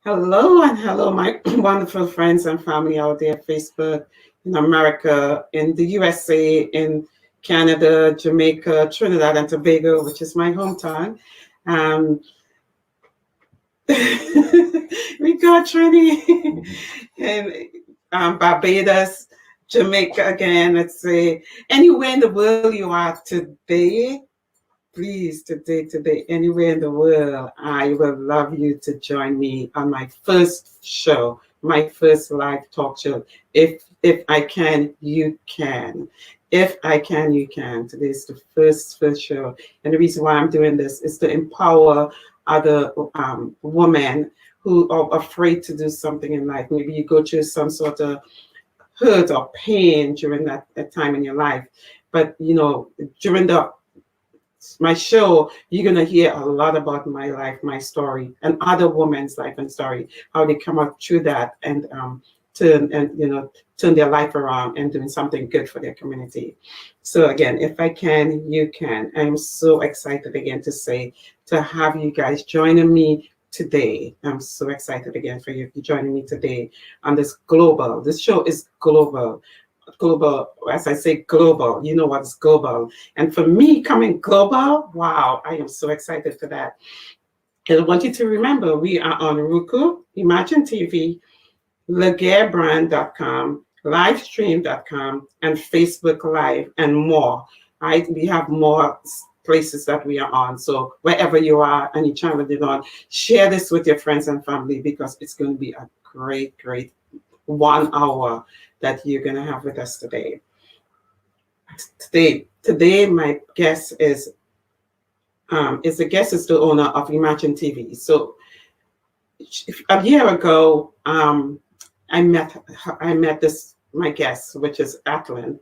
Hello and hello, my wonderful friends and family out there, Facebook, in America, in the USA, in Canada, Jamaica, Trinidad and Tobago, which is my hometown. Um, we got Trini and Barbados, Jamaica again. Let's say anywhere in the world you are today, please, today, anywhere in the world, I would love you to join me on my first show, my first live talk show. If I can, you can. If I can, you can. Today's the first show, and the reason why I'm doing this is to empower other women who are afraid to do something in life. Maybe you go through some sort of hurt or pain during that time in your life, but during the my show, you're gonna hear a lot about my life, my story, and other women's life and story, how they come up through that and turn their life around and doing something good for their community. So again, if I can, you can. I'm so excited again to have you guys joining me today. I'm so excited again for you joining me today on this global. This show is global, as I say, global. You know what's global. And for me, coming global, wow, I am so excited for that. And I want you to remember we are on Roku, Imagine TV, LeGuerbrand.com, Livestream.com, and Facebook Live, and more. Right? We have more places that we are on. So wherever you are and you channel it on, share this with your friends and family because it's going to be a great 1 hour that you're going to have with us today. Today, my guest is the owner of Imagine TV. So a year ago, I met my guest, which is Atlin.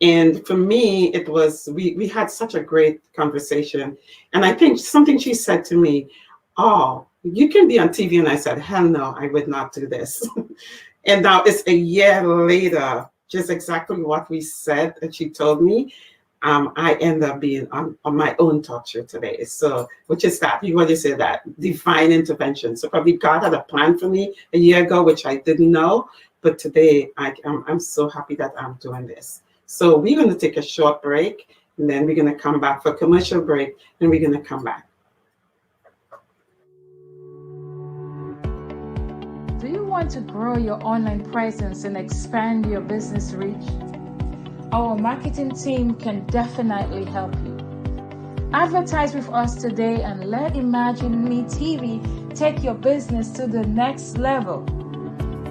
And for me, it was, we had such a great conversation. And I think something she said to me, oh, you can be on TV. And I said, hell no, I would not do this. And now it's a year later, just exactly what we said that she told me. I end up being on my own talk show today. So, which is that, you already say that, divine intervention. So probably God had a plan for me a year ago, which I didn't know. But today, I'm so happy that I'm doing this. So we're going to take a short break, and then we're going to come back for a commercial break, and we're going to come back. Do you want to grow your online presence and expand your business reach? Our marketing team can definitely help you. Advertise with us today and let imagineMeTV take your business to the next level.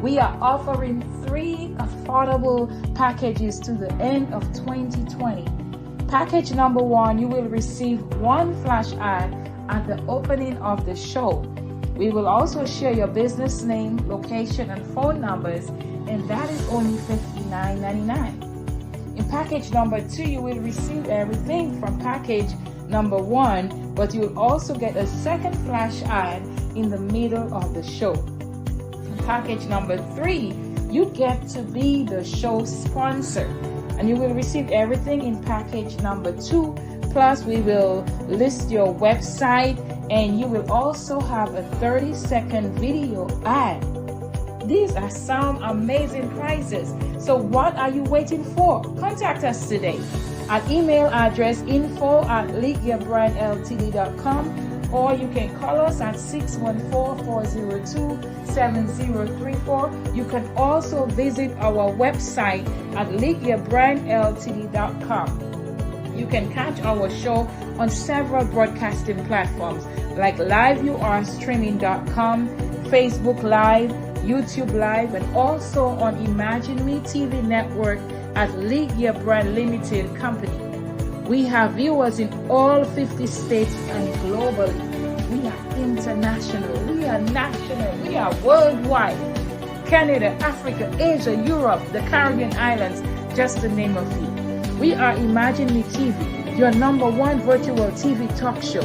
We are offering 3 affordable packages to the end of 2020. Package number 1, you will receive 1 flash ad at the opening of the show. We will also share your business name, location, and phone numbers, and that is only $59.99. In package number 2, you will receive everything from package number 1, but you will also get a second flash ad in the middle of the show. In package number 3, you get to be the show sponsor, and you will receive everything in package number 2. Plus, we will list your website, and you will also have a 30-second video ad. These are some amazing prices. So what are you waiting for? Contact us today at email address info@leguerbrandltd.com, or you can call us at 614-402-7034. You can also visit our website at leguerbrandltd.com. You can catch our show on several broadcasting platforms like liveyourstreaming.com, Facebook Live, YouTube Live, and also on imagineMeTV network at LeGuerbrand Limited Company. We have viewers in all 50 states and globally. We are international, we are national, we are worldwide. Canada, Africa, Asia, Europe, the Caribbean islands, just to name a few. We are imagineMeTV, your number 1 virtual TV talk show.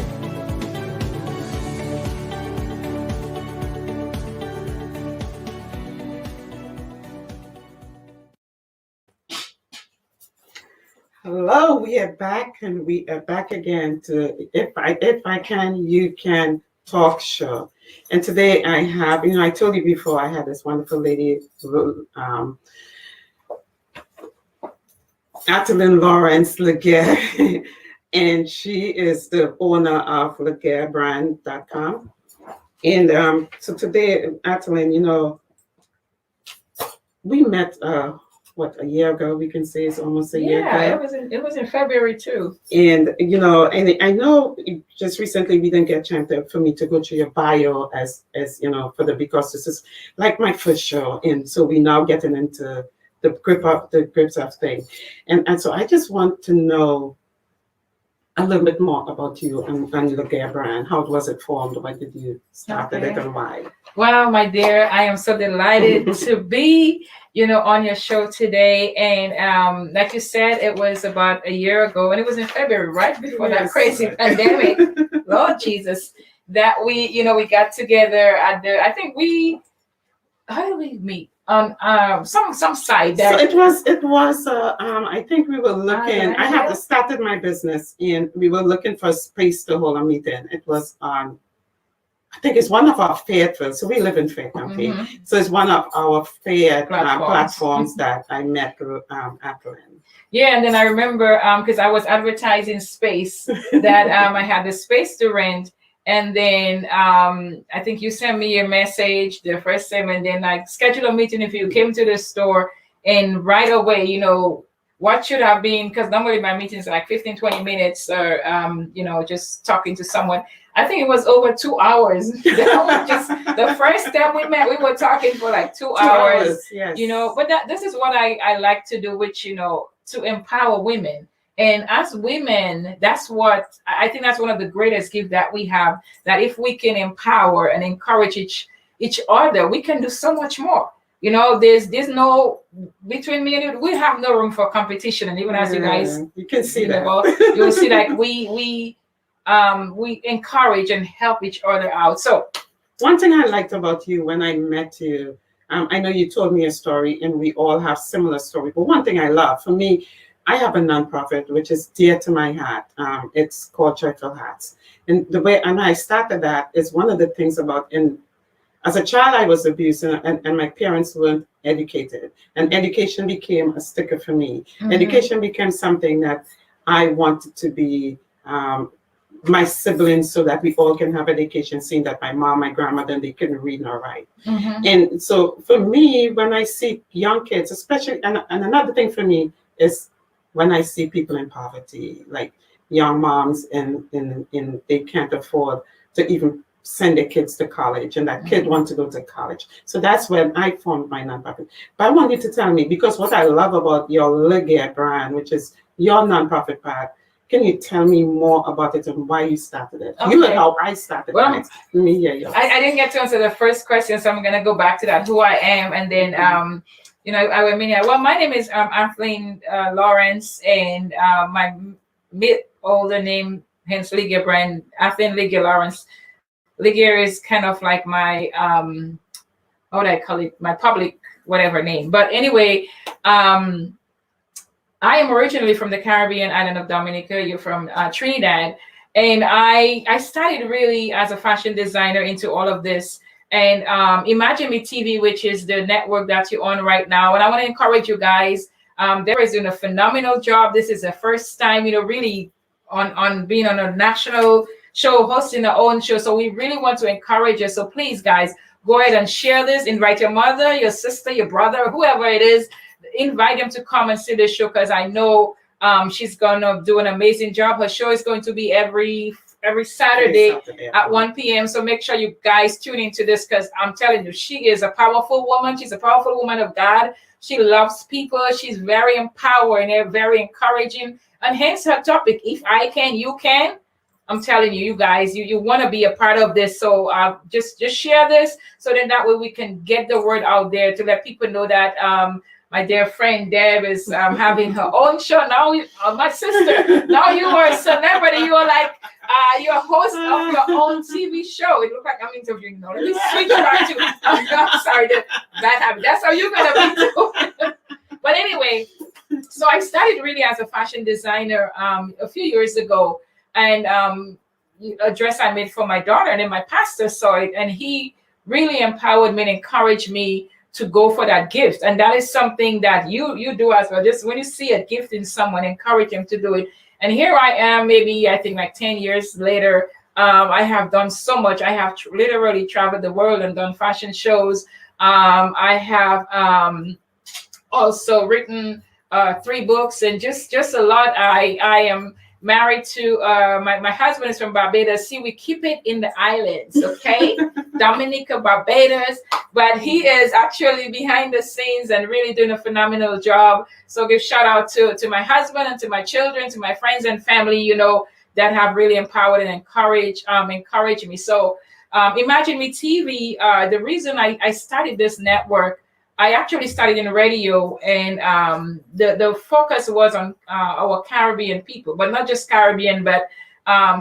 Hello, we are back, and we are back again to if I can, you can talk show. And today I have, I told you before, I had this wonderful lady, Adeline Lawrence Laguerre, and she is the owner of LaguerreBrand.com. And so today, Adeline, we met a year ago. We can say it's almost a year ago. Yeah, it was in February too. And and I know just recently we didn't get a chance for me to go through your bio as because this is like my first show, and so we now getting into the grips of things, and so I just want to know a little bit more about you and Laguerre brand. How was it formed? Why did you start it and why? Well, my dear, I am so delighted to be, on your show today. And like you said, it was about a year ago, and it was in February, right before that crazy pandemic. Lord Jesus, that we got together at I think how did we meet? On some site that so it was I think we were looking. I had started my business and we were looking for a space to hold a meeting. It was I think it's one of our Fayetteville. So we live in Fayetteville. Mm-hmm. So it's one of our Fayette platforms that I met through Adeline. Yeah, and then I remember because I was advertising space that I had the space to rent. And then I think you sent me a message the first time, and then I scheduled a meeting if you came to the store. And right away, what should have been, because normally my meetings are like 15, 20 minutes or, just talking to someone. I think it was over 2 hours. Just the first time we met, we were talking for like 2 hours. Yes. But this is what I like to do, which, to empower women. And as women, that's what I think that's one of the greatest gifts that we have, that if we can empower and encourage each other, we can do so much more. There's no, between me and you, we have no room for competition. And even as you guys, you can see that. You'll see like we encourage and help each other out. So one thing I liked about you when I met you, I know you told me a story and we all have similar stories, but one thing I love, for me, I have a nonprofit which is dear to my heart. It's called Joyful Hearts. And I started that is one of the things about, as a child, I was abused and my parents weren't educated. And education became a sticker for me. Mm-hmm. Education became something that I wanted to be my siblings so that we all can have education, seeing that my mom, my grandmother, they couldn't read nor write. Mm-hmm. And so for me, when I see young kids, especially, and another thing for me is when I see people in poverty, like young moms and they can't afford to even send their kids to college, and that kid wants to go to college. So that's when I formed my nonprofit. But I want you to tell me, because what I love about your Laguerre brand, which is your nonprofit part, can you tell me more about it and why you started it? Okay. You know how I started it. Let me hear yours. I didn't get to answer the first question, so I'm going to go back to that, who I am, and then I will mean, well, my name is Adeline Lawrence, and my older name, hence Laguerre brand, Adeline Laguerre Lawrence. Laguerre is kind of like my, how would I call it, my public whatever name. But anyway, I am originally from the Caribbean island of Dominica. You're from Trinidad. And I started really as a fashion designer into all of this. And imagineMeTV, which is the network that you're on right now. And I want to encourage you guys. Debra is doing a phenomenal job. This is the first time, really on being on a national show, hosting our own show. So we really want to encourage you. So please, guys, go ahead and share this. Invite your mother, your sister, your brother, whoever it is. Invite them to come and see the show, because I know she's going to do an amazing job. Her show is going to be every Saturday at 1 p.m. So make sure you guys tune into this, because I'm telling you, she is a powerful woman. She's a powerful woman of God. She loves people. She's very empowering and very encouraging. And hence her topic, if I can, you can. I'm telling you, you guys, you want to be a part of this. So just share this, so then that way we can get the word out there to let people know that my dear friend Deb is having her own show now. My sister, now you are a celebrity. You are like you're a host of your own TV show. It looks like I'm interviewing now. Let me switch back to. I'm sorry, that happened. That's how you're gonna be too. But anyway, so I started really as a fashion designer a few years ago, and a dress I made for my daughter, and then my pastor saw it, and he really empowered me and encouraged me to go for that gift. And that is something that you do as well. Just when you see a gift in someone, encourage them to do it. And here I am, maybe I think like 10 years later. I have done so much. I have literally traveled the world and done fashion shows. I have also written 3 books and just a lot. I am married to my husband is from Barbados. See, we keep it in the islands, okay? Dominica, Barbados, but he is actually behind the scenes and really doing a phenomenal job. So give shout out to my husband and to my children, to my friends and family, you know, that have really empowered and encouraged me. So Imagine Me TV, the reason I started this network, I actually started in radio, and the focus was on our Caribbean people, but not just Caribbean, but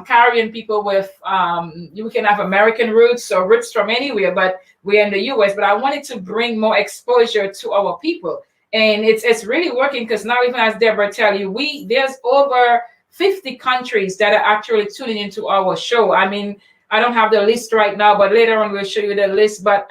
Caribbean people with, you can have American roots or roots from anywhere, but we're in the US. But I wanted to bring more exposure to our people. And it's really working, because now, even as Debra tell you, there's over 50 countries that are actually tuning into our show. I mean, I don't have the list right now, but later on we'll show you the list. But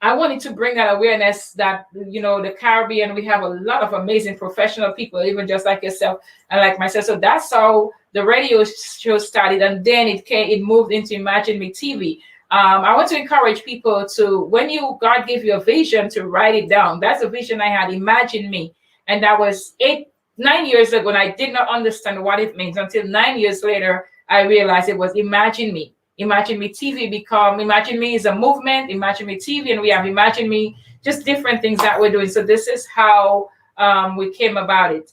I wanted to bring that awareness that, you know, the Caribbean, we have a lot of amazing professional people, even just like yourself and like myself. So that's how the radio show started. And then it moved into Imagine Me TV. I want to encourage people to, when God gave you a vision, to write it down. That's a vision I had, Imagine Me. And that was 9 years ago. And I did not understand what it means until 9 years later, I realized it was Imagine Me. Imagine Me TV Imagine Me is a movement, Imagine Me TV, and we have Imagine Me, just different things that we're doing. So this is how we came about it.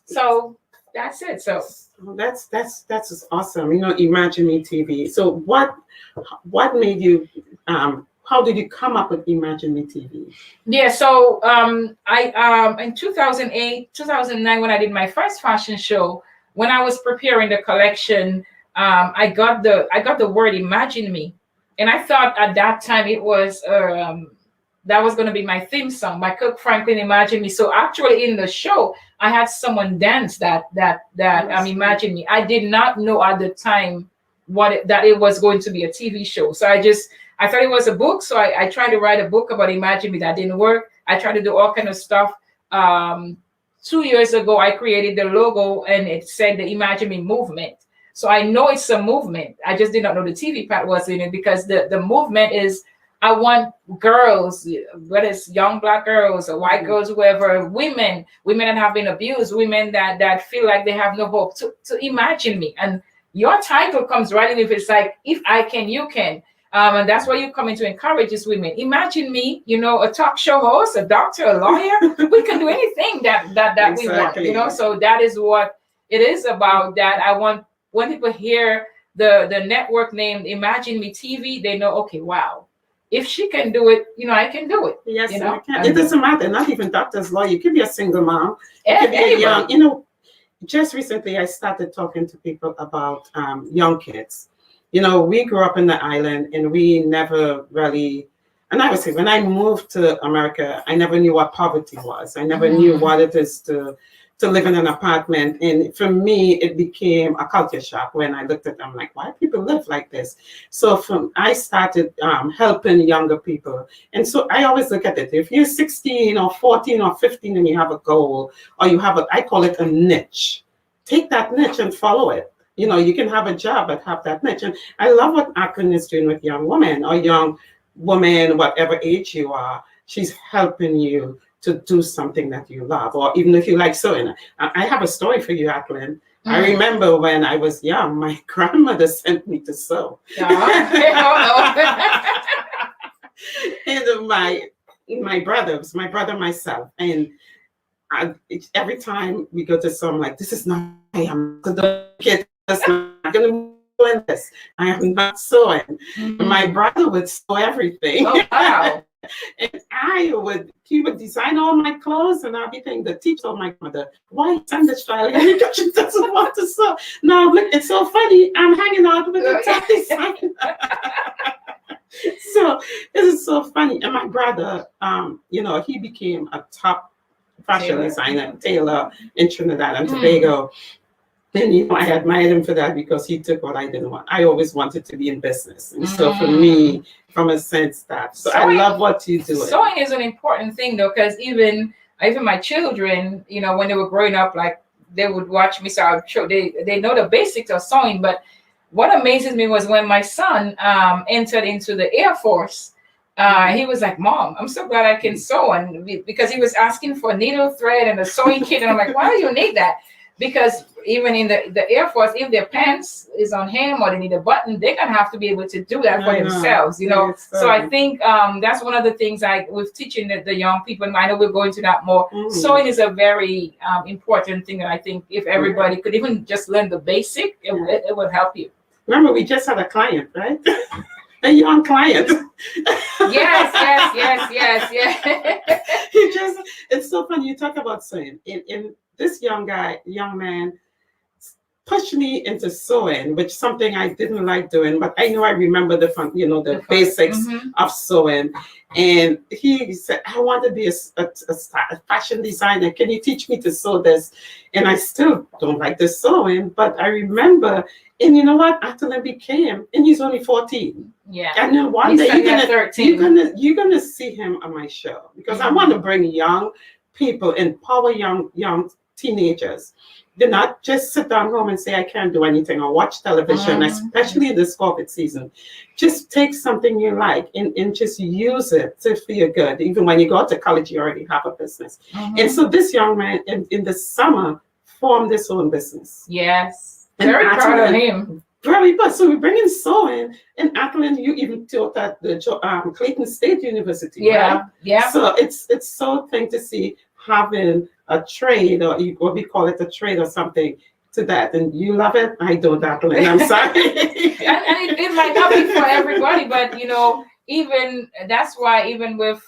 So that's it. So that's awesome. You know, Imagine Me TV. So what made you? How did you come up with Imagine Me TV? Yeah, so I in 2008, 2009, when I did my first fashion show, when I was preparing the collection, I got the word Imagine Me, and I thought at that time it was that was going to be my theme song by Kirk Franklin, Imagine Me. So actually in the show, I had someone dance that Imagine Me. I did not know at the time that it was going to be a TV show. So I thought it was a book. So I tried to write a book about Imagine Me. That didn't work. I tried to do all kind of stuff. 2 years ago, I created the logo, and it said the Imagine Me movement. So I know it's a movement. I just did not know the TV part was in it, because the movement is, I want girls, whether it's young Black girls or white girls, whoever, women that have been abused, women that feel like they have no hope, to imagine me. And your title comes right in. If it's like, if I can, you can. And that's why you come in to encourage these women. Imagine me, you know, a talk show host, a doctor, a lawyer. We can do anything that Exactly. we want, you know. So that is what it is about. That I want, when people hear the network named Imagine Me TV, they know, okay, wow, if she can do it, you know, I can do it. Yes, you know, it doesn't matter. Not even doctors, lawyer. You could be a single mom. You could be anybody. young. You know, just recently I started talking to people about young kids. You know, we grew up in the island, and we never really. And I would say, when I moved to America, I never knew what poverty was. I never knew what it is to live in an apartment. And for me, it became a culture shock when I looked at them like, why people live like this? So I started helping younger people. And so I always look at it. If you're 16 or 14 or 15 and you have a goal, or you have I call it a niche, take that niche and follow it. You know, you can have a job, but have that niche. And I love what Akron is doing with young women or young women, whatever age you are. She's helping you to do something that you love, or even if you like sewing. I have a story for you, Ackland. I remember when I was young, my grandmother sent me to sew. And my brother, myself, and every time we go to sew, I'm like, this is not, I am the kid that's not going to be doing this. I am not sewing. My brother would sew everything. Oh, wow. And he would design all my clothes and everything. The teacher told my mother, why send this child here? Because she doesn't want to sew. Now, look, it's so funny. I'm hanging out with the top designer. So it is so funny. And my brother, you know, he became a top fashion designer, tailor in Trinidad and Tobago. And I admired him for that because he took what I didn't want. I always wanted to be in business. And so for me, from a sense that, so I love what you do. Sewing is an important thing though, because even my children, when they were growing up, like they would watch me, so I'm sure they know the basics of sewing. But what amazes me was when my son entered into the Air Force. He was like, "Mom, I'm so glad I can sew," and because he was asking for needle thread and a sewing kit, and I'm like, "Why do you need that?" Because even in the Air Force, if their pants is on him or they need a button, they're gonna have to be able to do that for themselves, Yes, so I think that's one of the things with teaching the young people. And I know we'll go into that more. Sewing is a very important thing, and I think if everybody could even just learn the basic, it will help you. Remember, we just had a client, right? A young client. Yes. It's so funny you talk about sewing. In this young man pushed me into sewing, which is something I didn't like doing, but I know I remember the basics of sewing. And he said, "I want to be a fashion designer. Can you teach me to sew this?" And I still don't like the sewing, but I remember. And you know what? After I became, and he's only 14. Yeah. And then one day you're gonna see him on my show because I want to bring young people, empower young teenagers. Do not just sit down home and say I can't do anything or watch television, especially in this COVID season. Just take something you like and just use it to feel good. Even when you go to college, you already have a business. And so this young man in the summer formed his own business. Yes. Very proud of him. Very good. So we're bringing sewing, and Adeline, you even taught at the Clayton State University. Yeah, right? Yeah. So it's so thing to see having a trade, or what we call it, a trade or something to that. And you love it. I don't, Adeline. I'm sorry. and it might not be for everybody, but even that's why even with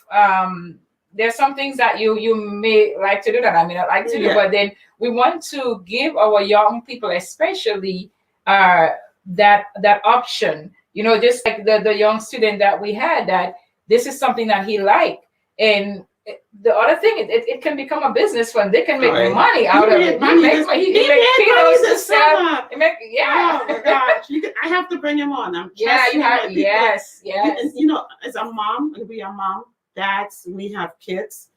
there's some things that you may like to do that I may not like to do, but then we want to give our young people, especially that option. Just like the young student that we had, that this is something that he liked, and the other thing, it can become a business fund. They can make money out of it. He makes kilos to sell. Oh my gosh! I have to bring him on. You have. Yes. And, as a mom, and we are mom, dads, we have kids.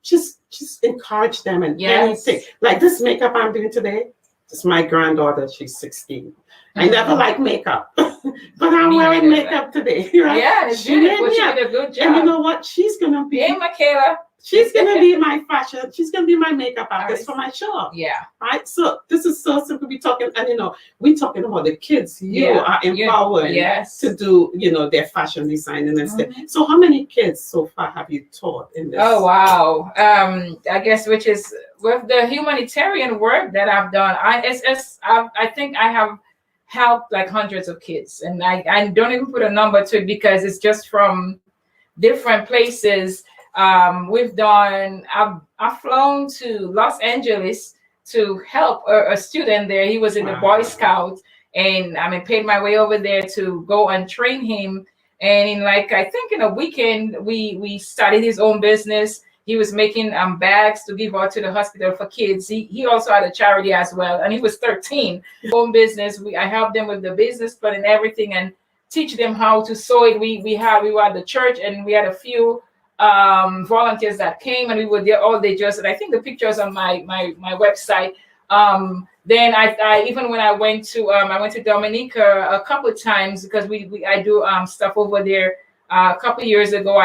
Just encourage them and anything. Like this makeup I'm doing today. It's my granddaughter. She's 16. I never like makeup, but I'm wearing makeup today. Right? Yeah, she did a good job. And you know what? She's gonna be. Hey, Michaela. She's gonna be my fashion. She's gonna be my makeup artist for my show. Yeah. Right. So this is so simple. We talking, and we talking about the kids. You are empowered to do, their fashion designing and stuff. So how many kids so far have you taught in this? Oh wow. I guess which is with the humanitarian work that I've done. I think I have helped like hundreds of kids, and I don't even put a number to it because it's just from different places. I've flown to Los Angeles to help a student there. He was in the Boy Scouts, and paid my way over there to go and train him. And in I think in a weekend, we started his own business. He was making bags to give out to the hospital for kids. He also had a charity as well, and he was 13. Own business. I helped them with the business plan and everything, and teach them how to sew it. We were at the church, and we had a few volunteers that came, and we were there all day. And I think the pictures on my website. Then I even when I went to Dominica a couple of times because I do stuff over there. A couple of years ago,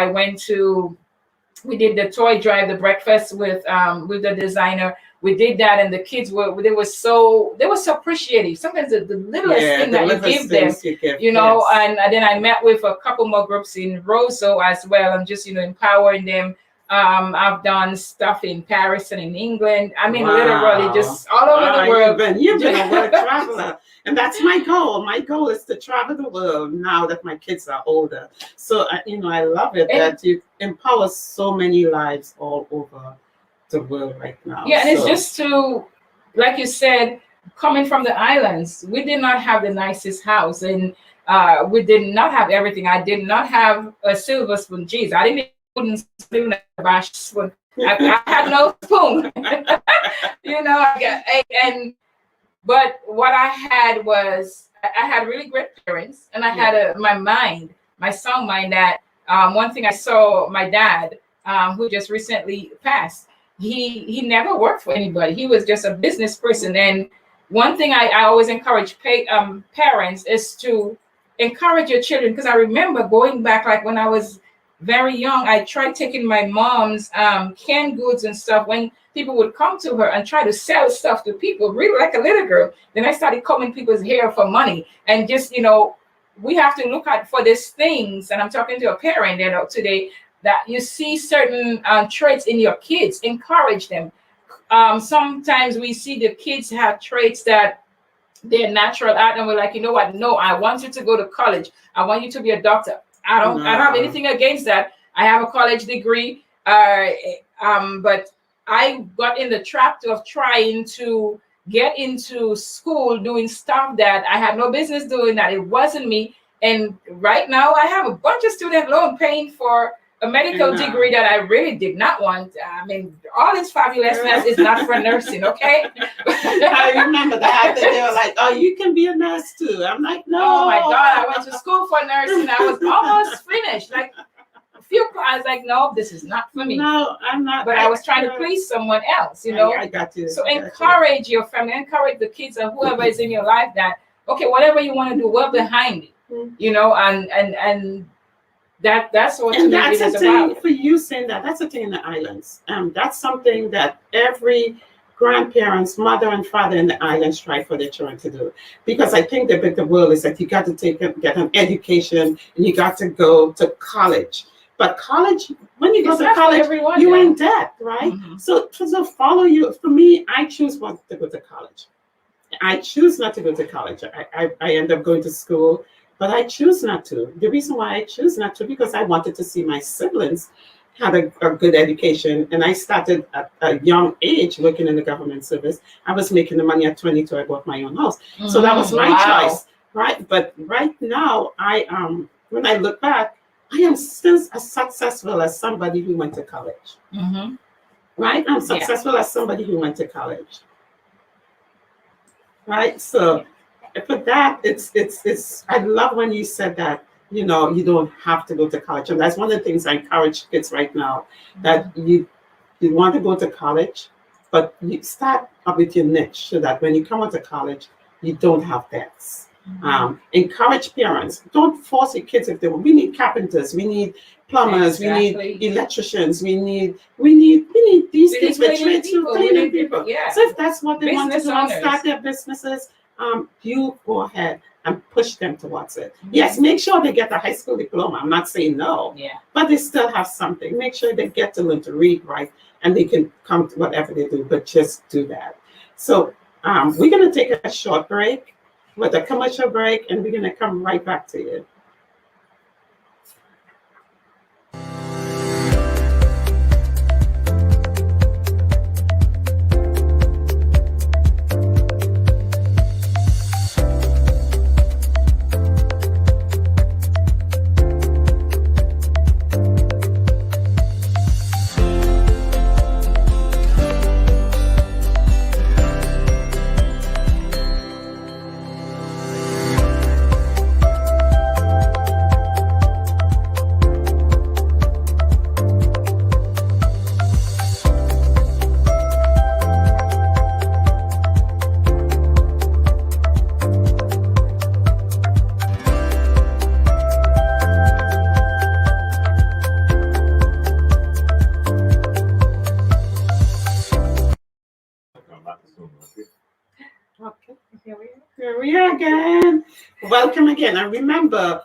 we did the toy drive, the breakfast with the designer. We did that, and the kids they were so appreciative. Sometimes the littlest thing that you give them, and then I met with a couple more groups in Roseau as well, and just empowering them. I've done stuff in Paris and in England. Literally just all over the world. You've been a world traveler. And that's my goal. My goal is to travel the world now that my kids are older. So, I love it that you empower so many lives all over the world right now. Yeah, and it's just to, like you said, coming from the islands, we did not have the nicest house, and we did not have everything. I did not have a silver spoon. Jeez, I didn't even spoon a bash spoon. I had no spoon. And But what I had was I had really great parents, and I had my sound mind that one thing I saw my dad, who just recently passed, he never worked for anybody. He was just a business person. And one thing I always encourage parents is to encourage your children, because I remember going back, like when I was very young, I tried taking my mom's canned goods and stuff when people would come to her and try to sell stuff to people, really like a little girl. Then I started combing people's hair for money. And just, we have to look at for these things. And I'm talking to a parent today, that you see certain traits in your kids, encourage them. Sometimes we see the kids have traits that they're natural at, and we're like, you know what? No, I want you to go to college. I want you to be a doctor. I don't have anything against that. I have a college degree, but I got in the trap of trying to get into school doing stuff that I had no business doing, that it wasn't me. And right now I have a bunch of student loan paying for a medical degree that I really did not want. I mean, all this fabulousness is not for nursing, okay? I remember that they were like, "Oh, you can be a nurse too." I'm like, "No." Oh my God, I went to school for nursing. I was almost finished. Like I was like, "No, this is not for me." No, I'm not. But I was trying to please someone else, I got you. So encourage your family, encourage the kids and whoever is in your life that, okay, whatever you want to do, we're behind it, and that's what and that's it is a thing about. for you saying that. That's a thing in the islands. That's something that every grandparents, mother and father in the islands try for their children to do. Because I think the bigger world is that you got to get an education and you got to go to college. But college, when you go to college, you're in debt, right? Mm-hmm. So follow you. For me, I choose not to go to college. I choose not to go to college. I end up going to school. But I choose not to. The reason why I choose not to, because I wanted to see my siblings have a good education. And I started at a young age working in the government service. I was making the money at 22. I bought my own house. So that was my choice, right? But right now, when I look back, I am still as successful as somebody who went to college. Mm-hmm. Right? I'm successful as somebody who went to college. Right? So for that, it's I love when you said that, you don't have to go to college. And that's one of the things I encourage kids right now, that you want to go to college, but you start up with your niche so that when you come out to college, you don't have debts. Encourage parents. Don't force your kids if they want. We need carpenters, we need plumbers, we need electricians, we need these kids with trades, cleaning people. Yeah. So if that's what they want to do and Business start their businesses, you go ahead and push them towards it. Yes, make sure they get a high school diploma. I'm not saying no, but they still have something. Make sure they get to learn to read, write, and they can come to whatever they do, but just do that. So we're going to take a short break with a commercial break, and we're going to come right back to you. Okay, here we are again. Welcome again. And remember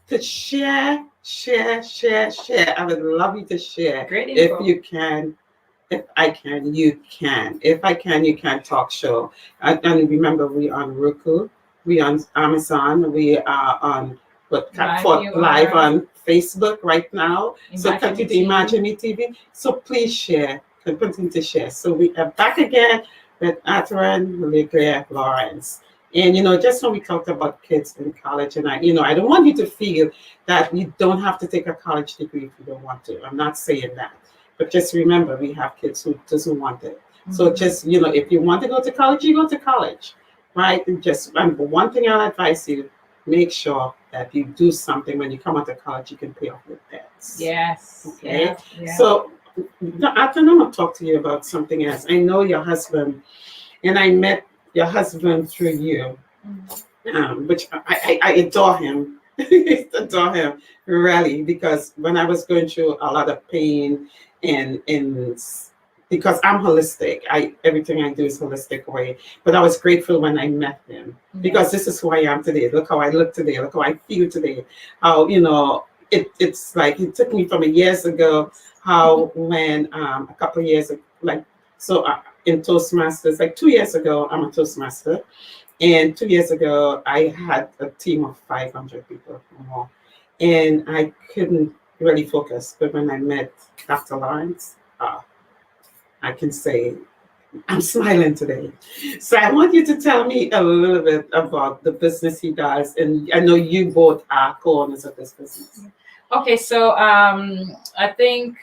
to share. I would love you to share. Great info. If you can. If I can, you can. If I can, you can talk show. And remember, we on Roku, we on Amazon, we are on live on Facebook right now. So continue to imagineMeTV. So please share. Continue to share. So we are back again with Atherine Legre Lawrence. And just when we talked about kids in college, and I don't want you to feel that you don't have to take a college degree if you don't want to. I'm not saying that. But just remember, we have kids who doesn't want it. So just, if you want to go to college, you go to college. right? And just one thing I'll advise you: make sure that you do something when you come out of college. You can pay off your debts. Yes. Okay. Yeah. Yeah. So after I'm gonna talk to you about something else. I know your husband, and I met your husband through you, which I adore him. Adore him really, because when I was going through a lot of pain and because I'm holistic, everything I do is holistic way. But I was grateful when I met him because this is who I am today. Look how I look today. Look how I feel today. How it's like it took me from years ago. How when a couple of years like so in Toastmasters, like 2 years ago, I'm a Toastmaster. And 2 years ago, I had a team of 500 people or more. And I couldn't really focus. But when I met Dr. Lawrence, I can say I'm smiling today. So I want you to tell me a little bit about the business he does. And I know you both are co-owners of this business. Okay, so I think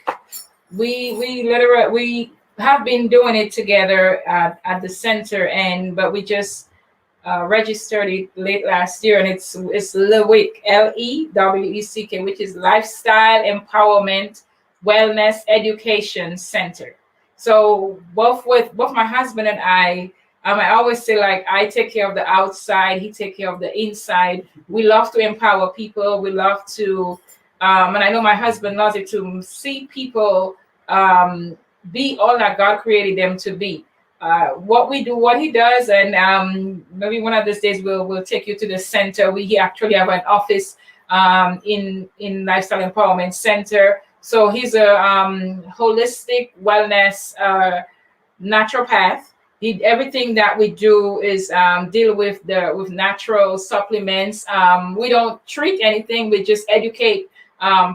we have been doing it together at the center, but we just registered it late last year, and it's LEWECK, LEWECK, which is Lifestyle Empowerment Wellness Education Center. So both my husband and I always say, like, I take care of the outside, he take care of the inside. We love to empower people. We love to, and I know my husband loves it, to see people be all that God created them to be. What we do, what he does, and maybe one of these days we'll take you to the center. We actually have an office in Lifestyle Empowerment Center. So he's a holistic wellness naturopath. Everything that we do is deal with natural supplements. We don't treat anything. We just educate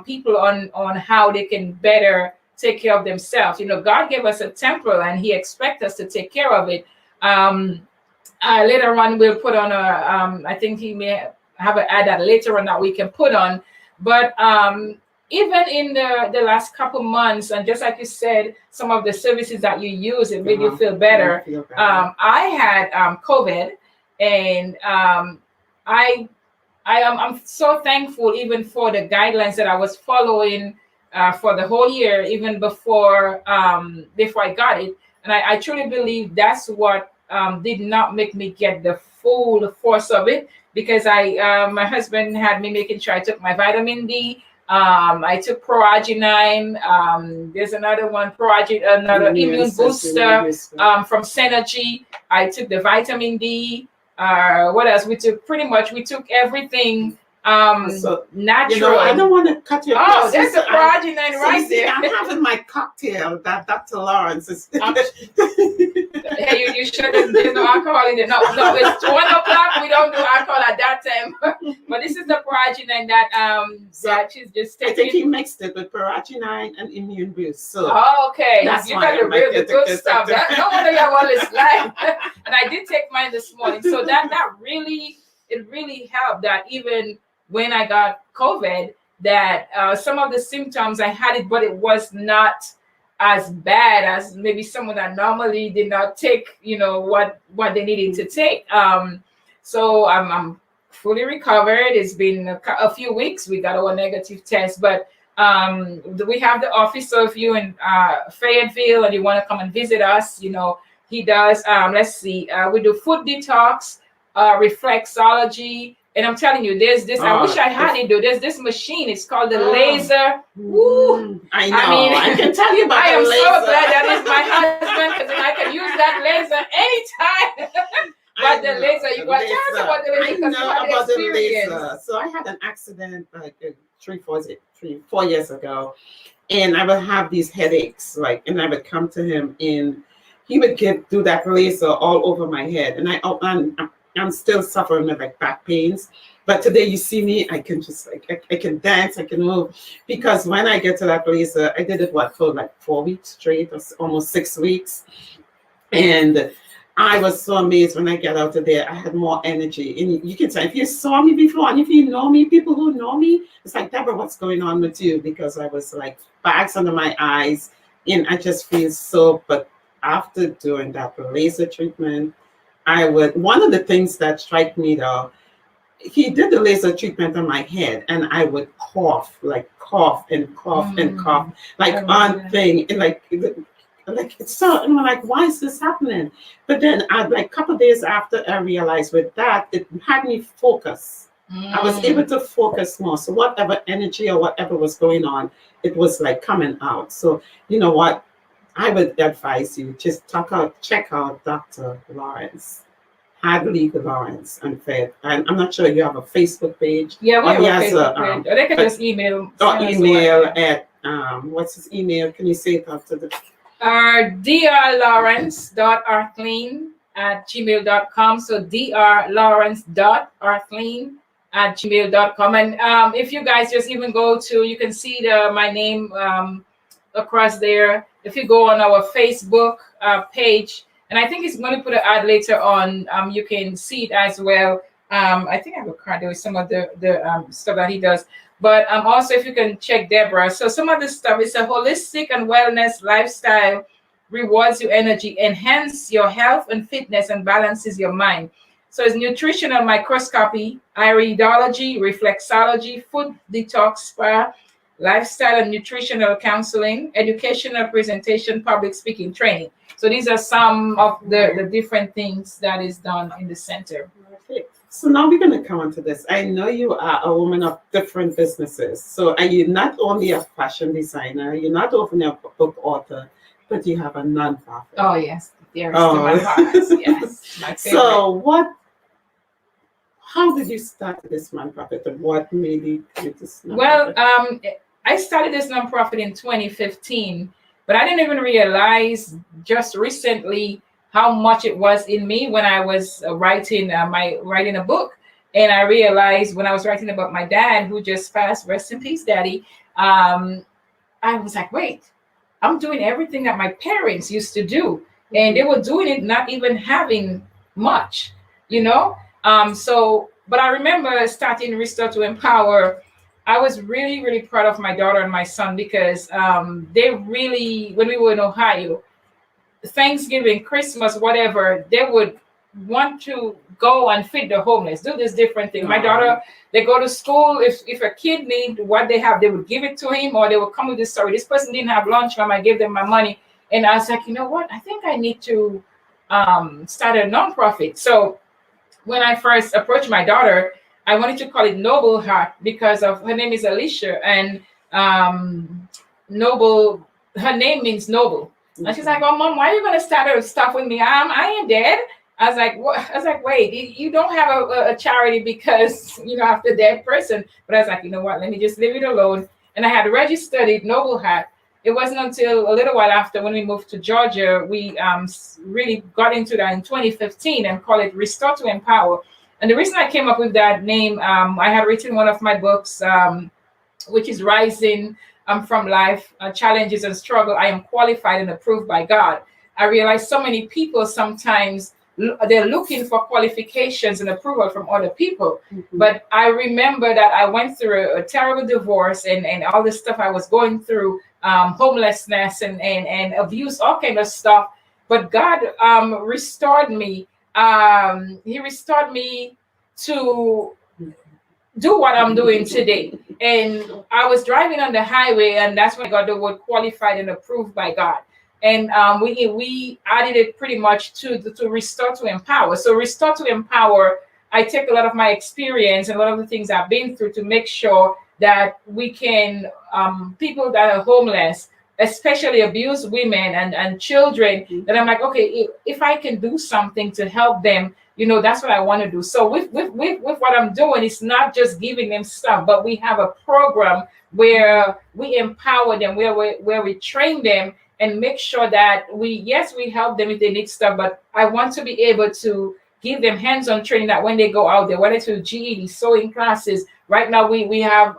people on how they can better take care of themselves. God gave us a temple, and he expects us to take care of it. Later on, we'll put on I think he may have an ad that later on that we can put on. But even in the last couple months, and just like you said, some of the services that you use, it made you feel better. I had COVID, and I'm so thankful even for the guidelines that I was following for the whole year, even before I got it. And I truly believe that's what did not make me get the full force of it, because my husband had me making sure I took my vitamin D. I took Proaginine. There's another one, another immune booster from Synergy. I took the vitamin D. What else? We took everything natural. I don't want to cut your. Oh, there's the Proaginine right there. I'm having my cocktail that Dr. Lawrence is. Hey, you shouldn't. There's no alcohol in it. No, it's 1:00. We don't do alcohol at that time. But this is the Proaginine that she's just taking. I think he mixed it with Proaginine and Immune Boost. So okay, that's you got the good stuff. No wonder you have all this life. And I did take mine this morning, so that really helped. That even when I got COVID, that some of the symptoms I had it, but it was not as bad as maybe someone that normally did not take, what they needed to take. So I'm fully recovered. It's been a few weeks. We got our negative test, but we have the office. So if you're in Fayetteville and you want to come and visit us, he does. Let's see. We do food detox, reflexology. And I'm telling you, there's this. I wish I had it though. There's this machine. It's called the laser. Woo! I know. I can tell you about the laser. I am so glad that is my husband, because then I can use that laser anytime. But the laser, you got to tell us about the laser, because you had the experience. So I had an accident like 4 years ago, and I would have these headaches, and I would come to him, and he would do that laser all over my head, and I'm still suffering with back pains. But today you see me, I can just I can dance, I can move. Because when I get to that laser, I did it for 4 weeks straight, or almost 6 weeks. And I was so amazed when I get out of there. I had more energy. And you can say, if you saw me before, and if you know me, people who know me, it's like, Debra, what's going on with you? Because I was bags under my eyes, and I just feel so. But after doing that laser treatment, one of the things that strike me though, he did the laser treatment on my head, and I would cough and cough and cough, like on thing, and like it's so. And I'm like, why is this happening? But then, like a couple days after, I realized with that, it had me focus. I was able to focus more. So whatever energy or whatever was going on, it was like coming out. So you know what? I would advise you just check out Dr. Lawrence. Hadley Lawrence and Fed. And I'm not sure you have a Facebook page. Yeah, we have a Facebook page. Or they can just email. Or email at what's his email? Can you say it after the drlawrence.arthleen@gmail.com. So drlawrence.arthleen@gmail.com. And if you guys just even go to, you can see my name across there. If you go on our Facebook page, and I think he's going to put an ad later on. You can see it as well. I think I have a card there with some of the stuff that he does. But also, if you can check Debra. So some of the stuff is a holistic and wellness lifestyle, rewards your energy, enhance your health and fitness, and balances your mind. So it's nutritional microscopy, iridology, reflexology, food detox spa, lifestyle and nutritional counseling, educational presentation, public speaking training. So these are some of the different things that is done in the center. Perfect. So now we're going to come on to this. I know you are a woman of different businesses. So are you not only a fashion designer, you're not only a book author, but you have a nonprofit. Oh, yes. Dearest to my heart. Yes. My favorite. So how did you start this nonprofit, and what made you create this nonprofit? Well, I started this nonprofit in 2015, but I didn't even realize just recently how much it was in me when I was writing a book. And I realized when I was writing about my dad, who just passed, rest in peace, Daddy, I was like, wait, I'm doing everything that my parents used to do. And they were doing it not even having much, you know? But I remember starting Restore to Empower. I was really, really proud of my daughter and my son because they really, when we were in Ohio, Thanksgiving, Christmas, whatever, they would want to go and feed the homeless, do this different thing. My daughter, they go to school. If a kid need what they have, they would give it to him, or they would come with this story. This person didn't have lunch, Mom, I gave them my money. And I was like, you know what? I think I need to start a nonprofit. So when I first approached my daughter, I wanted to call it Noble Heart because of her name is Alicia, and noble, her name means noble. And she's like, "Oh, Mom, why are you going to start stuff with me? I ain't dead." I was like, "What?" I was like, "Wait, you don't have a charity because after dead person." But I was like, you know what? Let me just leave it alone. And I had registered it Noble Heart. It wasn't until a little while after, when we moved to Georgia, we really got into that in 2015 and called it Restore to Empower. And the reason I came up with that name, I had written one of my books, which is Rising from Life, Challenges and Struggle. I am qualified and approved by God. I realize so many people sometimes they're looking for qualifications and approval from other people. Mm-hmm. But I remember that I went through a terrible divorce and all the stuff I was going through, homelessness and abuse, all kind of stuff. But God restored me. He restored me to do what I'm doing today. And I was driving on the highway, and that's when I got the word qualified and approved by God. And we added it pretty much to Restore to Empower. So Restore to Empower, I take a lot of my experience and a lot of the things I've been through to make sure that we can, people that are homeless, especially abused women and children, that I'm like, okay, if I can do something to help them, that's what I want to do. So with what I'm doing, it's not just giving them stuff, but we have a program where we empower them, where we train them and make sure that we help them if they need stuff, but I want to be able to give them hands-on training that when they go out there, whether it's with GED, sewing classes. Right now we have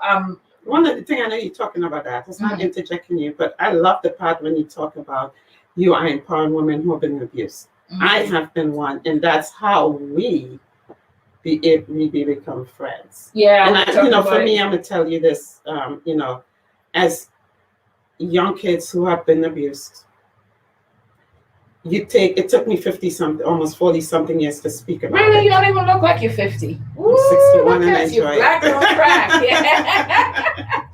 one of the things, I know you're talking about that, it's not interjecting you, but I love the part when you talk about you are empowering women who have been abused. I have been one, and that's how we become friends. Yeah. And for me, I'm gonna tell you this, as young kids who have been abused, it took me 50 something, almost 40 something years to speak about Really, it. you don't even look like you're 50. I'm 61 and I you enjoy black it. on crack. Yeah.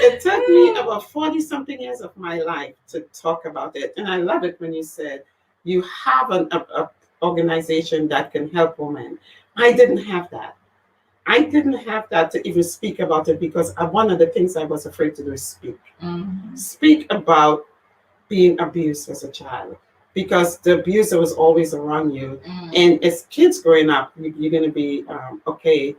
It took me about 40 something years of my life to talk about it. And I love it when you said you have a organization that can help women. I didn't have that. I didn't have that to even speak about it because one of the things I was afraid to do is speak. Mhm. Speak about being abused as a child because the abuser was always around you. Mhm. And as kids growing up, you're going to be, okay,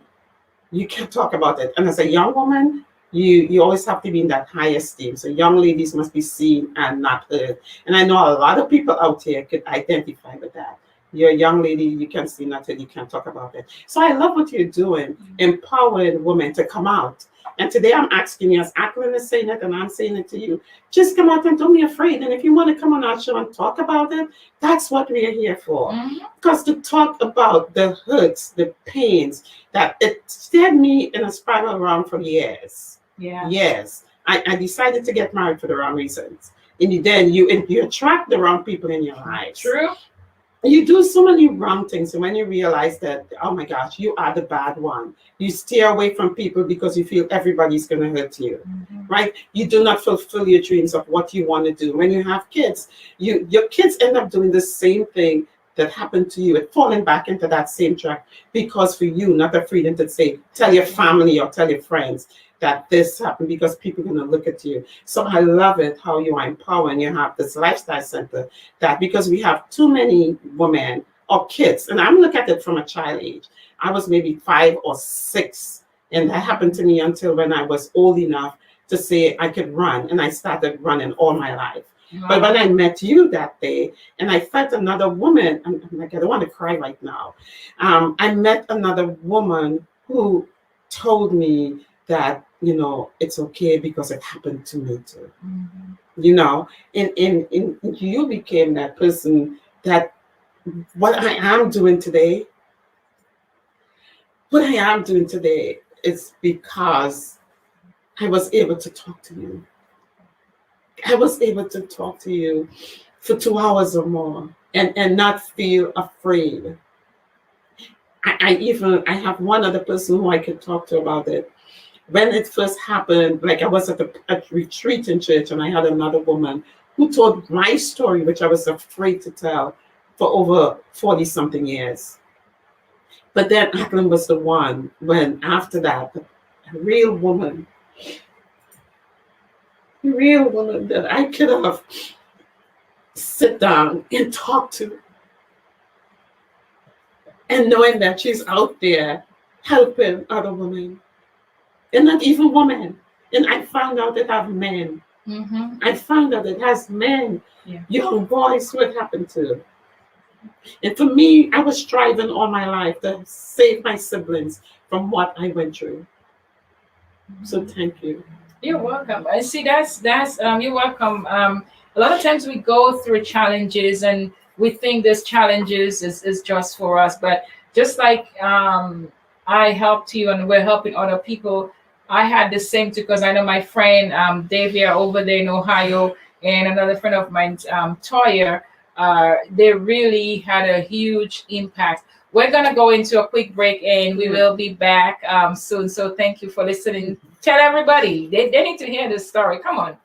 you can't talk about it. And as a young woman, you always have to be in that high esteem. So young ladies must be seen and not heard. And I know a lot of people out here could identify with that. You're a young lady, you can't see nothing, you can't talk about it. So I love what you're doing, empowering women to come out. And today I'm asking you, as Ackland is saying it, and I'm saying it to you, just come out and don't be afraid. And if you want to come on our show and talk about it, that's what we're here for. Mhm. Because to talk about the hurts, the pains, that it stared me in a spiral around for years. Yeah. Yes. I decided to get married for the wrong reasons. And then you attract the wrong people in your life. True. You do so many wrong things. And when you realize that, oh my gosh, you are the bad one, you steer away from people because you feel everybody's going to hurt you, right? You do not fulfill your dreams of what you want to do. When you have kids, your kids end up doing the same thing that happened to you, and falling back into that same track because for you, not the freedom to say, tell your family or tell your friends that this happened because people are going to look at you. So I love it how you are empowering. You have this lifestyle center that because we have too many women or kids, and I'm looking at it from a child age. I was maybe 5 or 6, and that happened to me until when I was old enough to say I could run, and I started running all my life. Wow. But when I met you that day, and I felt another woman, I'm like, I don't want to cry right now. I met another woman who told me that, it's okay because it happened to me too. And you became that person that what I am doing today is because I was able to talk to you. I was able to talk to you for 2 hours or more and not feel afraid. I have one other person who I could talk to about it. When it first happened, like I was at a retreat in church and I had another woman who told my story, which I was afraid to tell for over 40 something years. But then Ackland was the one when after that, a real woman that I could have sit down and talk to. And knowing that she's out there helping other women. And not even women. And I found out it have men. Mm-hmm. I found out it has men, young boys who it happened to. And for me, I was striving all my life to save my siblings from what I went through. So thank you. You're welcome. I see that's you're welcome. A lot of times we go through challenges and we think this challenges is just for us, but just like I helped you and we're helping other people, I had the same too, because I know my friend Davia over there in Ohio and another friend of mine, Toya, they really had a huge impact. We're gonna go into a quick break and we will be back soon. So thank you for listening. Tell everybody they need to hear this story. Come on.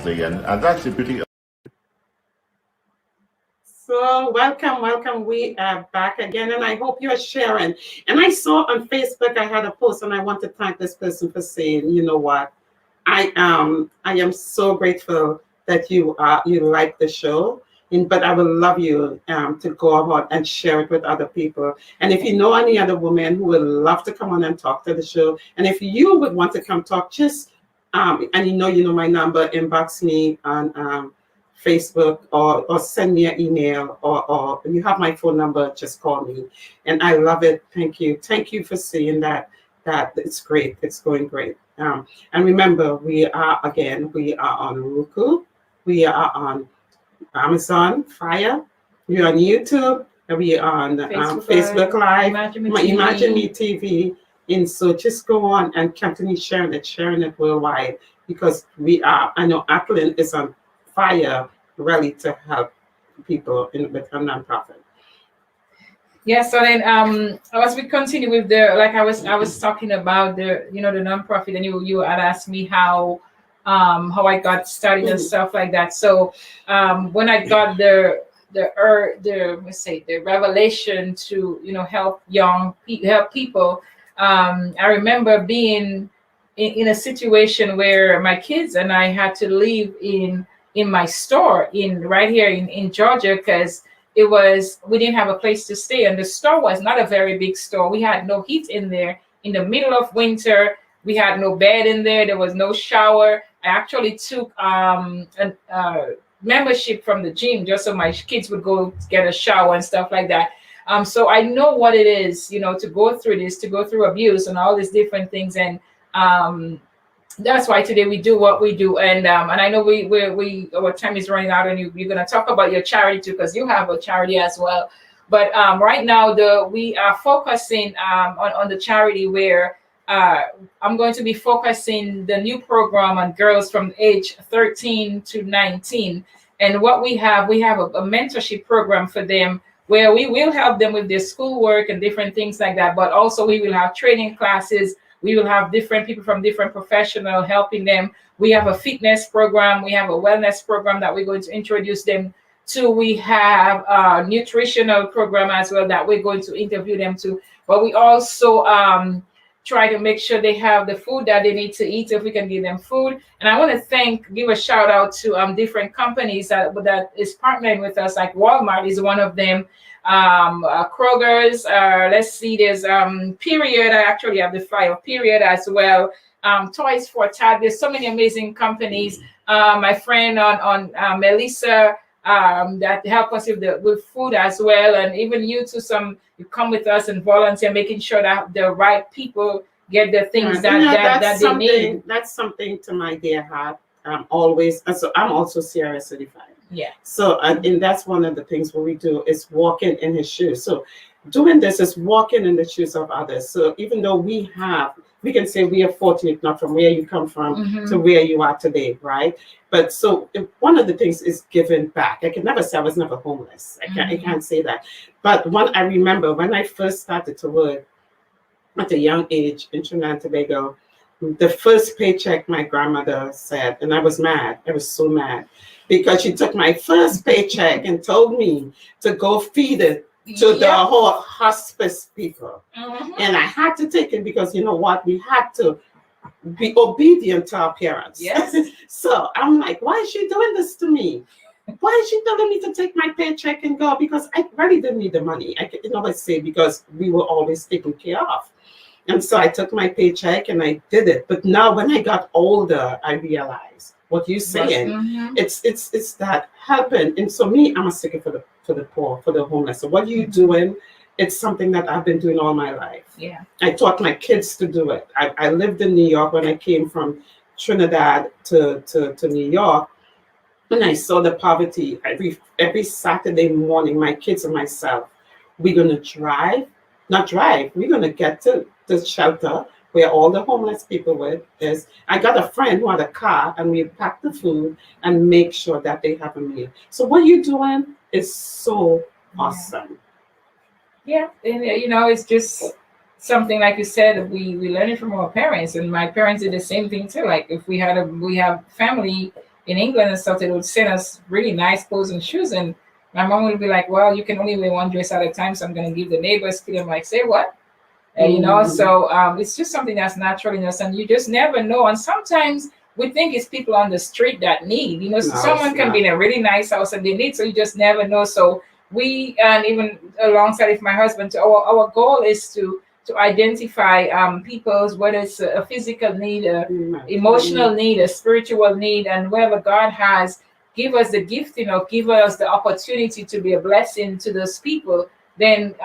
shortly, and that's the beauty. So welcome. We are back again, and I hope you are sharing. And I saw on Facebook I had a post, and I want to thank this person for saying, you know what, I am so grateful that you like the show. But I would love you to go out and share it with other people. And if you know any other woman who would love to come on and talk to the show, and if you would want to come talk, just and you know my number, inbox me on Facebook or send me an email or you have my phone number, just call me. And I love it. Thank you. Thank you for saying that it's great. It's going great. And remember, we are on Roku, we are on Amazon Fire, we're on YouTube, and we are on Facebook Live, Imagine Me TV. And so just go on and continue sharing it worldwide because I know Ackland is on fire, really, to help people with a nonprofit. Yeah, so then as we continue with the like I was talking about the the nonprofit, and you had asked me how I got started and stuff like that. So when I got the let's say the revelation to help help people, I remember being in a situation where my kids and I had to live in my store right here in Georgia because we didn't have a place to stay, and the store was not a very big store. We had no heat in there in the middle of winter. We had no bed in there. There was no shower. I actually took a membership from the gym just so my kids would go get a shower and stuff like that. So I know what it is, to go through abuse and all these different things, and that's why today we do what we do. And I know we our time is running out, and you're going to talk about your charity too, because you have a charity as well. But right now we are focusing on the charity where I'm going to be focusing the new program on girls from age 13 to 19. And what we have a mentorship program for them where we will help them with their schoolwork and different things like that. But also we will have training classes. We will have different people from different professionals helping them. We have a fitness program. We have a wellness program that we're going to introduce them to. We have a nutritional program as well that we're going to interview them to. But we also try to make sure they have the food that they need to eat if we can give them food. And I want to give a shout out to different companies that is partnering with us, like Walmart is one of them. Kroger's, let's see, there's Period. I actually have the flyer, Period as well. Toys for Tad. There's so many amazing companies. My friend on Melissa that help us with food as well, and even you come with us and volunteer, making sure that the right people get the things that they need. That's something to my dear heart. Always. So I'm also CRS certified. Yeah. So and that's one of the things what we do is walking in his shoes. So doing this is walking in the shoes of others. So even though we can say we are fortunate not from where you come from to where you are today, right? But so one of the things is giving back. I can never say I was never homeless. I can't say that. But I remember when I first started to work at a young age in Trinidad and Tobago, the first paycheck my grandmother said, and I was mad. I was so mad because she took my first paycheck and told me to go feed it to the whole hospice people. And I had to take it because you know what? We had to be obedient to our parents. Yes. So I'm like, why is she doing this to me? Why is she telling me to take my paycheck and go? Because I really didn't need the money. I can always say because we were always taken care of. And so I took my paycheck and I did it. But now when I got older, I realized what you're saying. It's that helping. And so me, I'm a sticker for the poor, for the homeless. So what you're doing, it's something that I've been doing all my life. Yeah. I taught my kids to do it. I lived in New York when I came from Trinidad to New York. And I saw the poverty every Saturday morning, my kids and myself, we're going to we're going to get to the shelter where all the homeless people were. I got a friend who had a car and we packed the food and make sure that they have a meal. So what you're doing is so awesome. Yeah, and it's just something like you said, we learn it from our parents, and my parents did the same thing too. Like if we have family in England and stuff, they would send us really nice clothes and shoes. And my mom would be like, well, you can only wear one dress at a time, so I'm going to give the neighbors. I'm like, say what? So it's just something that's natural in us, and you just never know. And sometimes we think it's people on the street that need, No, someone it's can not. be in a really nice house and they need, so you just never know. So we, and even alongside with my husband, our goal is to identify people's, whether it's a physical need, a emotional need, a spiritual need, and wherever God has give us the gifting or give us the opportunity to be a blessing to those people, then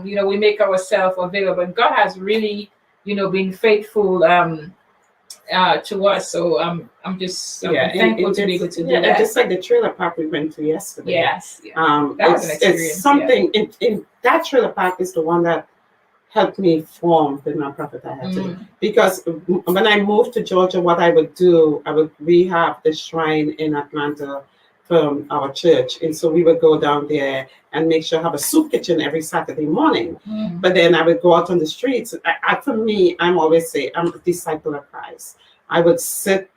we make ourselves available. And God has really, been faithful to us. So I'm just thankful to be able to do that. Just like the trailer park we went to yesterday. Yes. Yeah. That was an experience. It's something in that trailer park is the one that helped me form the nonprofit I had to do. Because when I moved to Georgia, what I would do, I would rehab the shrine in Atlanta from our church. And so we would go down there and make sure I have a soup kitchen every Saturday morning. But then I would go out on the streets. For me, I'm always say I'm a disciple of Christ. I would sit,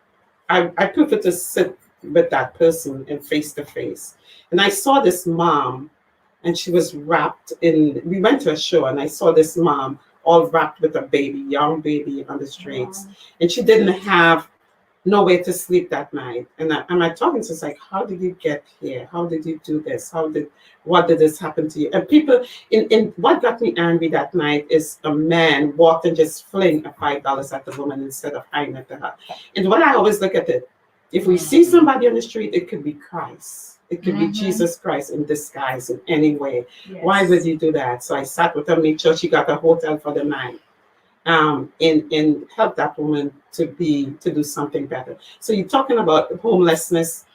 I prefer to sit with that person and face to face. And I saw this mom, and she was wrapped in, we went to a show, and I saw this mom all wrapped with a baby, young baby on the streets. Wow. And she didn't have nowhere to sleep that night. And I'm talking to her, it's like, how did you get here? How did you do this? What did this happen to you? And people, in what got me angry that night is a man walked and just fling a $5 at the woman instead of hiding it to her. And when I always look at it, if we see somebody on the street, it could be Christ. It could be Jesus Christ in disguise in any way. Yes. Why would you do that? So I sat with her, made sure she got a hotel for the night, and help that woman to do something better. So you're talking about homelessness,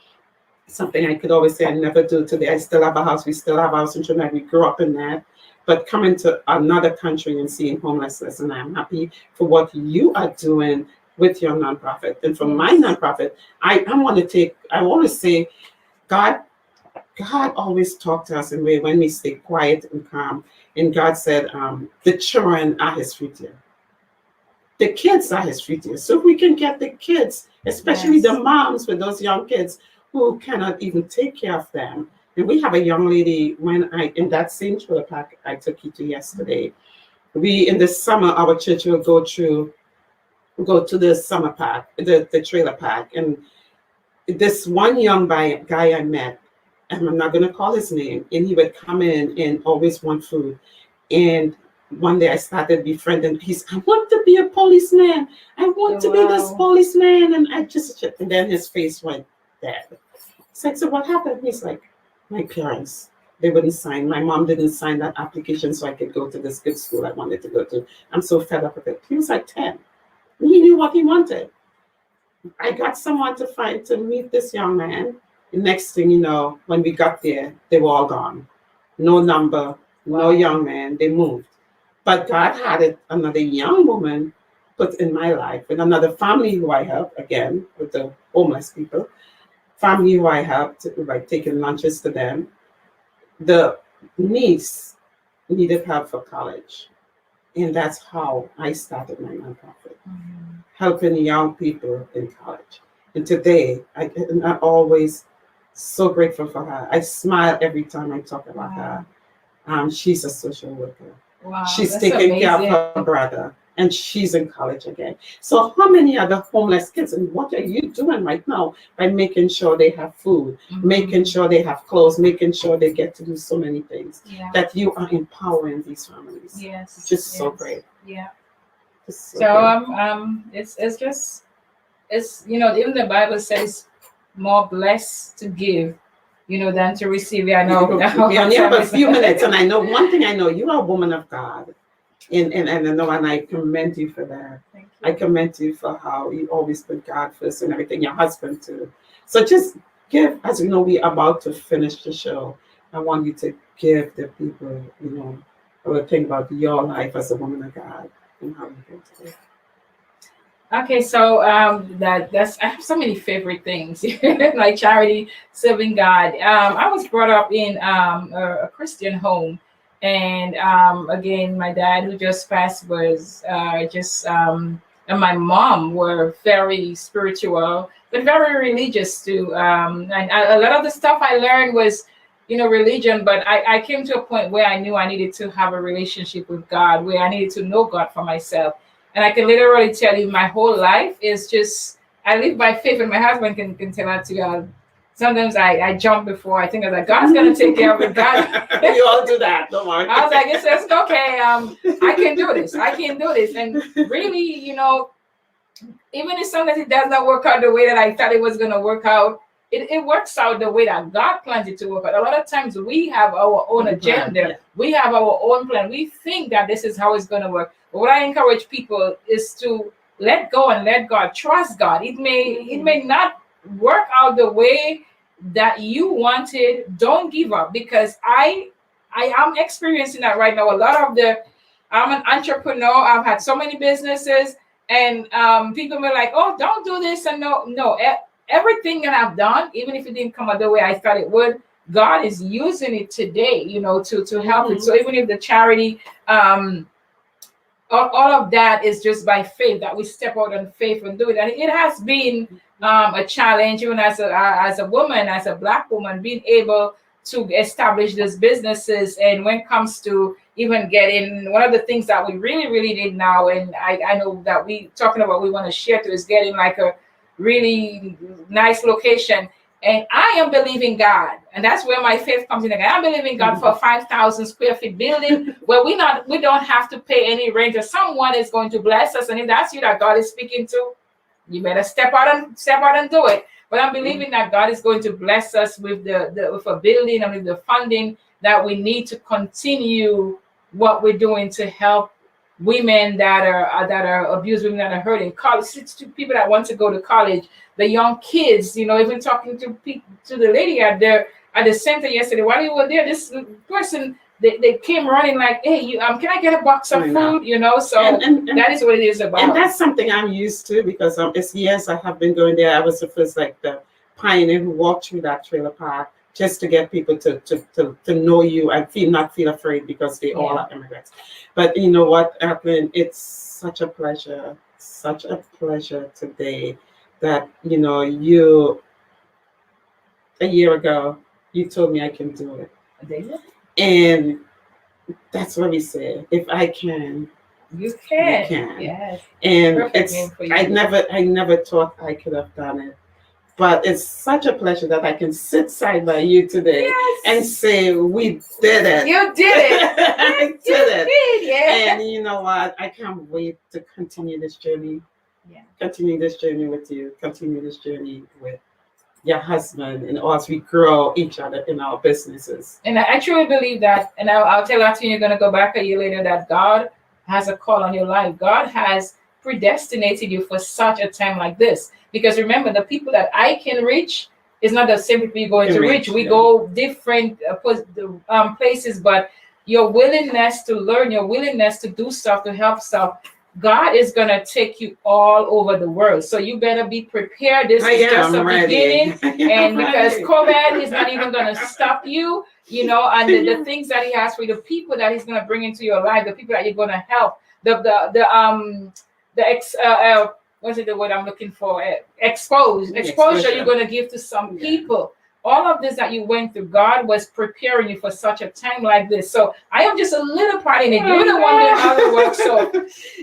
something I could always say I never do today. I still have a house. We still have a house in Trinidad. We grew up in that. But coming to another country and seeing homelessness, and I'm happy for what you are doing with your nonprofit. And for my nonprofit, I always say, God always talked to us in a way when we stay quiet and calm. And God said, the children are his future. The kids are his future. So if we can get the kids, especially the moms with those young kids who cannot even take care of them. And we have a young lady, in that same trailer park I took you to yesterday, in the summer, our church will go to the summer park, the trailer park. And this one young guy I met, and I'm not going to call his name, and he would come in and always want food. And one day I started befriending. I want to be a policeman. I want to be this policeman. And then his face went dead. It's like, so what happened? He's like, my parents, they wouldn't sign. My mom didn't sign that application so I could go to this good school I wanted to go to. I'm so fed up with it. He was like 10. He knew what he wanted. I got someone to meet this young man. The next thing you know, when we got there, they were all gone. No number, no young man, they moved. But God had another young woman put in my life, and another family who I helped, again, with the homeless people, family who I helped, like taking lunches to them. The niece needed help for college. And that's how I started my nonprofit, helping young people in college. And today, I'm always so grateful for her. I smile every time I talk about her. She's a social worker. Wow, she's taking care of her brother, and she's in college again. So how many other homeless kids, and what are you doing right now by making sure they have food, making sure they have clothes, making sure they get to do so many things, that you are empowering these families. Yes. Just so great. Yeah. So it's even the Bible says more blessed to give, than to receive. I know. We only have a few minutes, and I know one thing. I know you are a woman of God, and I know, and I commend you for that. Thank you. I commend you for how you always put God first and everything. Your husband too. So just give, as we know, we're about to finish the show. I want you to give the people, a little thing about your life as a woman of God and how you feel today. Okay, so that's I have so many favorite things like charity, serving God. I was brought up in a Christian home, and again, my dad, who just passed, was and my mom were very spiritual. but very religious too. And a lot of the stuff I learned was, religion, but I came to a point where I knew I needed to have a relationship with God, where I needed to know God for myself. And I can literally tell you my whole life is just, I live by faith, and my husband can tell that to you. Sometimes I jump before I think I was like, God's gonna take care of it. God, We all do that. Don't worry. I was like, it's okay. I can do this. I can do this. And really, even if sometimes it does not work out the way that I thought it was gonna work out, it works out the way that God plans it to work out. A lot of times we have our own agenda. Yeah. We have our own plan. We think that this is how it's gonna work. But what I encourage people is to let go and let God. Trust God. It may not work out the way that you wanted. Don't give up, because I am experiencing that right now. I'm an entrepreneur. I've had so many businesses, and people were like, "Oh, don't do this," and no. Everything that I've done, even if it didn't come out the way I thought it would, God is using it today, to help it. So even if the charity, all of that is just by faith, that we step out on faith and do it. And it has been a challenge, even as a woman, as a Black woman, being able to establish these businesses. And when it comes to even getting, one of the things that we really, really need now, and I know that we want to share to, is getting like a really nice location. And I am believing God, and that's where my faith comes in again. I'm believing God for a 5,000 square feet building where we don't have to pay any rent, or someone is going to bless us. And if that's you that God is speaking to, you better step out and do it. But I'm believing that God is going to bless us with with a building and with the funding that we need to continue what we're doing to help women that are abused, women that are hurting, college, to people that want to go to college, the young kids. Even talking to the lady at the center yesterday, while you were there, this person, they came running like, "Hey, can I get a box of food?" So and that is what it is about. And that's something I'm used to, because it's years I have been going there. I was the first, like, the pioneer who walked through that trailer park, just to get people to know you and not feel afraid, because they all are immigrants. But you know what, Evelyn, it's such a pleasure today that, you, a year ago, you told me I can do it. And that's what we say. If I can, you can. You can. Yes. And Perfect name for you. I never thought I could have done it. But it's such a pleasure that I can sit side by you today and say, we did it. You did it. I did it. Yeah. And you know what? I can't wait to continue this journey. Yeah. Continue this journey with you. Continue this journey with your husband, and as we grow each other in our businesses. And I truly believe that, and I'll tell that to you, you're going to go back a year later, that God has a call on your life. God has predestinated you for such a time like this. Because remember, the people that I can reach is not the same people you're going to reach. We go different places, but your willingness to learn, your willingness to do stuff, to help stuff, God is going to take you all over the world. So you better be prepared. This is just a beginning. And because COVID is not even going to stop you, and the things that he has for you, the people that he's going to bring into your life, the people that you're going to help, what's the word I'm looking for? Exposure you're going to give to some people. All of this that you went through, God was preparing you for such a time like this. So I am just a little part in it. You're the one doing all the work. So,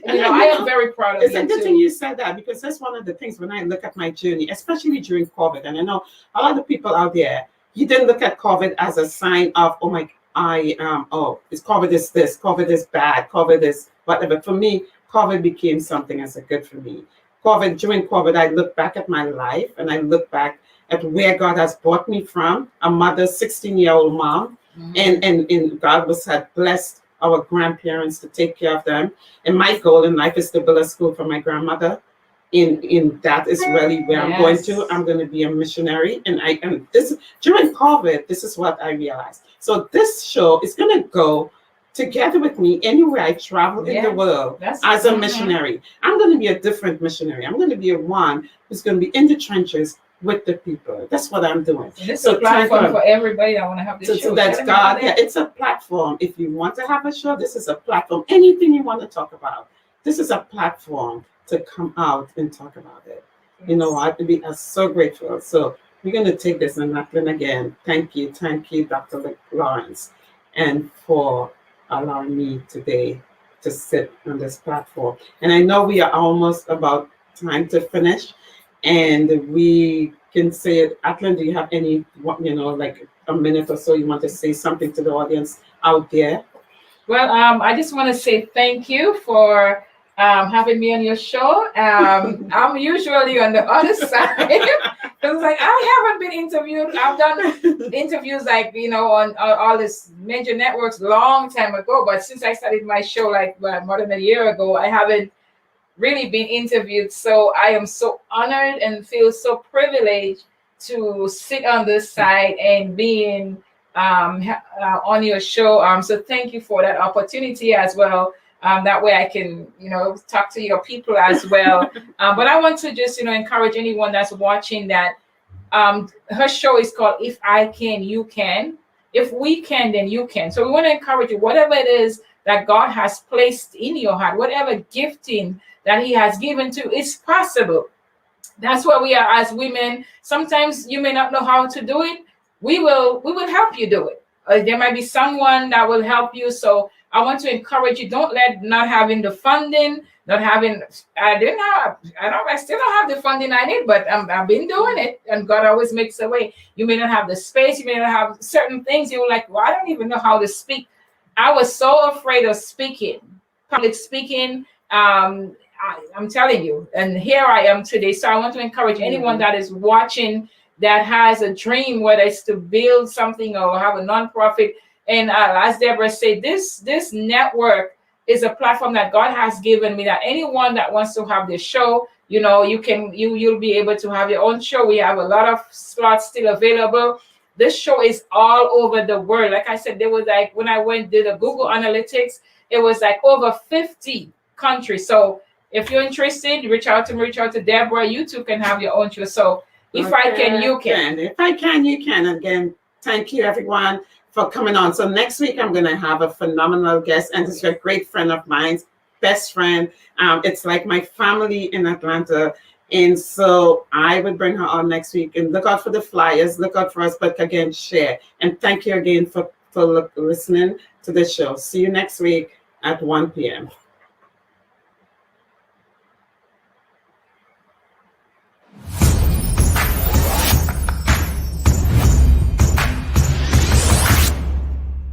I am very proud of you. It's a good thing you said that, because that's one of the things when I look at my journey, especially during COVID. And I know a lot of people out there, you didn't look at COVID as a sign of, it's COVID is this, COVID is bad, COVID is whatever. For me, COVID became something as a good for me. During COVID, I look back at my life, and I look back at where God has brought me from, a mother, 16-year-old mom, and God had blessed our grandparents to take care of them. And my goal in life is to build a school for my grandmother. In that is really where I'm going to. I'm going to be a missionary, and this during COVID, this is what I realized. So this show is going to go together with me anywhere I travel in the world as a missionary. I'm going to be a different missionary. I'm going to be one who's going to be in the trenches with the people. That's what I'm doing. And this is a platform for everybody that want to have this show. So that's God. Yeah, it's a platform. If you want to have a show, this is a platform. Anything you want to talk about, this is a platform to come out and talk about it. You know what? We are so grateful. So we're going to take this and Natalie again. Thank you, Dr. Lawrence, and for allowing me today to sit on this platform. And I know we are almost about time to finish, and we can say it. Atlan, do you have any, like a minute or so you want to say something to the audience out there? Well, I just want to say thank you for having me on your show. I'm usually on the other side because, like, I haven't been interviewed. I've done interviews, like, on all these major networks long time ago. But since I started my show, like, more than a year ago, I haven't really been interviewed. So I am so honored and feel so privileged to sit on this side and being on your show. So thank you for that opportunity as well. That way I can, talk to your people as well. But I want to just, encourage anyone that's watching that her show is called If I Can, You Can. If we can, then you can. So we want to encourage you, whatever it is that God has placed in your heart, whatever gifting that He has given to, it's possible. That's where we are as women. Sometimes you may not know how to do it. We will help you do it. There might be someone that will help you. So I want to encourage you. Don't let not having the funding, not having. I still don't have the funding I need, but I've been doing it, and God always makes a way. You may not have the space. You may not have certain things. You're like, well, I don't even know how to speak. I was so afraid of speaking, public speaking. I'm telling you, and here I am today. So I want to encourage anyone that is watching that has a dream, whether it's to build something or have a nonprofit. And as Debra said, this network is a platform that God has given me, that anyone that wants to have their show, you'll be able to have your own show. We have a lot of slots still available. This show is all over the world. Like I said, there was, like, when I did a Google Analytics, it was like over 50 countries. So if you're interested, reach out to me, reach out to Debra. You too can have your own show. So if I can, you can. If I can, you can. Again, thank you everyone for coming on. So next week I'm going to have a phenomenal guest, and this is a great friend of mine, best friend. It's like my family in Atlanta. And so I would bring her on next week, and look out for the flyers, look out for us, but again, share. And thank you again for listening to the show. See you next week at 1 p.m.